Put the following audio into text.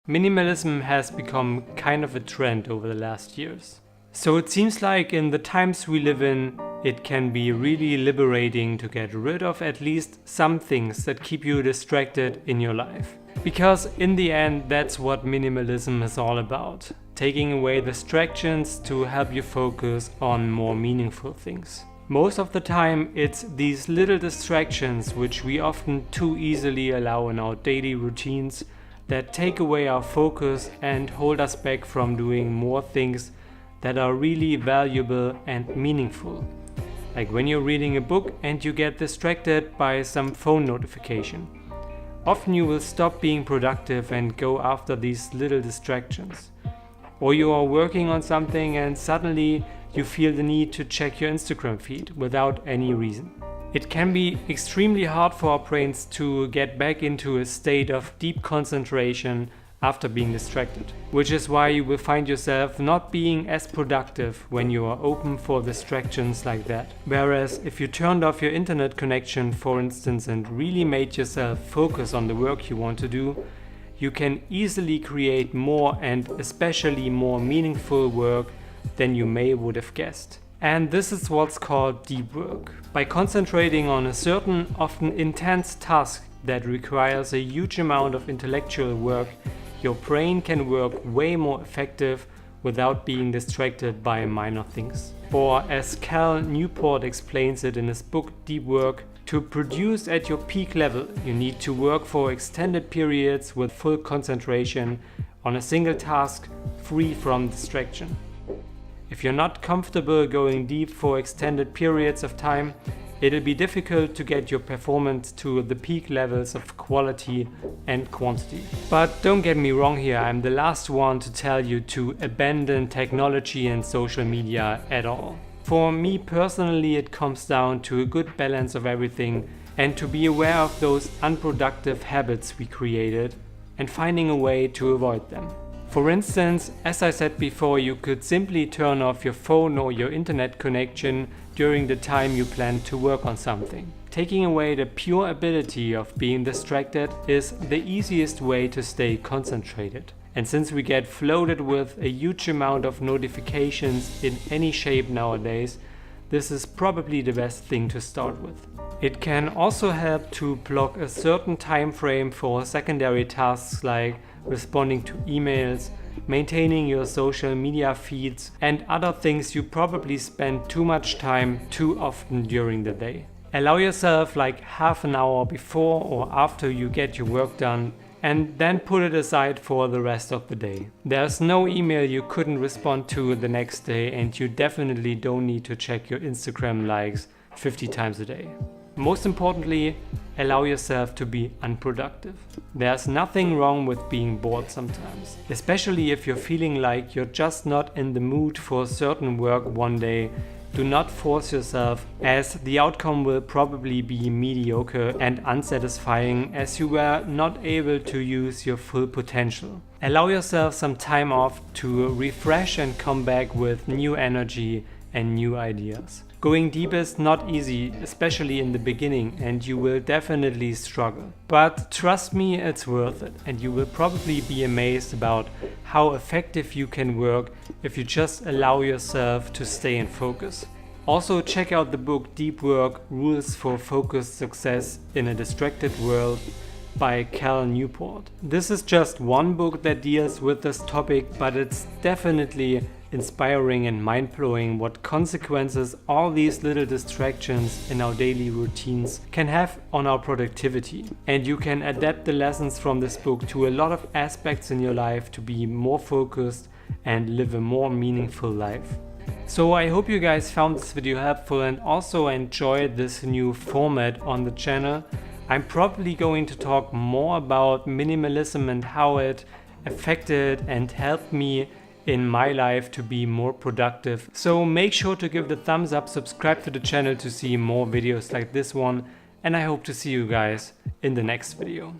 Minimalism has become kind of a trend over the last years. So it seems like in the times we live in, it can be really liberating to get rid of at least some things that keep you distracted in your life. Because in the end, that's what minimalism is all about. Taking away distractions to help you focus on more meaningful things. Most of the time, it's these little distractions which we often too easily allow in our daily routines that take away our focus and hold us back from doing more things that are really valuable and meaningful. Like when you're reading a book and you get distracted by some phone notification. Often you will stop being productive and go after these little distractions. Or you are working on something and suddenly you feel the need to check your Instagram feed without any reason. It can be extremely hard for our brains to get back into a state of deep concentration after being distracted, which is why you will find yourself not being as productive when you are open for distractions like that. Whereas if you turned off your internet connection, for instance, and really made yourself focus on the work you want to do, you can easily create more and especially more meaningful work than you may would have guessed. And this is what's called deep work. By concentrating on a certain, often intense task that requires a huge amount of intellectual work, your brain can work way more effective without being distracted by minor things. Or as Newport explains it in his book Deep Work, to produce at your peak level, you need to work for extended periods with full concentration on a single task, free from distraction. If you're not comfortable going deep for extended periods of time, it'll be difficult to get your performance to the peak levels of quality and quantity. But don't get me wrong here, I'm the last one to tell you to abandon technology and social media at all. For me personally, it comes down to a good balance of everything and to be aware of those unproductive habits we created and finding a way to avoid them. For instance, as I said before, you could simply turn off your phone or your internet connection during the time you plan to work on something. Taking away the pure ability of being distracted is the easiest way to stay concentrated. And since we get flooded with a huge amount of notifications in any shape nowadays, this is probably the best thing to start with. It can also help to block a certain time frame for secondary tasks like responding to emails, maintaining your social media feeds, and other things you probably spend too much time too often during the day. Allow yourself like half an hour before or after you get your work done, and then put it aside for the rest of the day. There's no email you couldn't respond to the next day, and you definitely don't need to check your Instagram likes 50 times a day. Most importantly, allow yourself to be unproductive. There's nothing wrong with being bored sometimes, especially if you're feeling like you're just not in the mood for certain work one day. Do not force yourself, as the outcome will probably be mediocre and unsatisfying as you were not able to use your full potential. Allow yourself some time off to refresh and come back with new energy and new ideas. Going deep is not easy, especially in the beginning, and you will definitely struggle. But trust me, it's worth it, and you will probably be amazed about how effective you can work if you just allow yourself to stay in focus. Also, check out the book Deep Work: Rules for Focused Success in a Distracted World by Newport. This is just one book that deals with this topic, but it's definitely inspiring and mind-blowing what consequences all these little distractions in our daily routines can have on our productivity. And you can adapt the lessons from this book to a lot of aspects in your life to be more focused and live a more meaningful life. So I hope you guys found this video helpful and also enjoyed this new format on the channel. I'm probably going to talk more about minimalism and how it affected and helped me in my life to be more productive. So make sure to give the thumbs up, subscribe to the channel to see more videos like this one, and I hope to see you guys in the next video.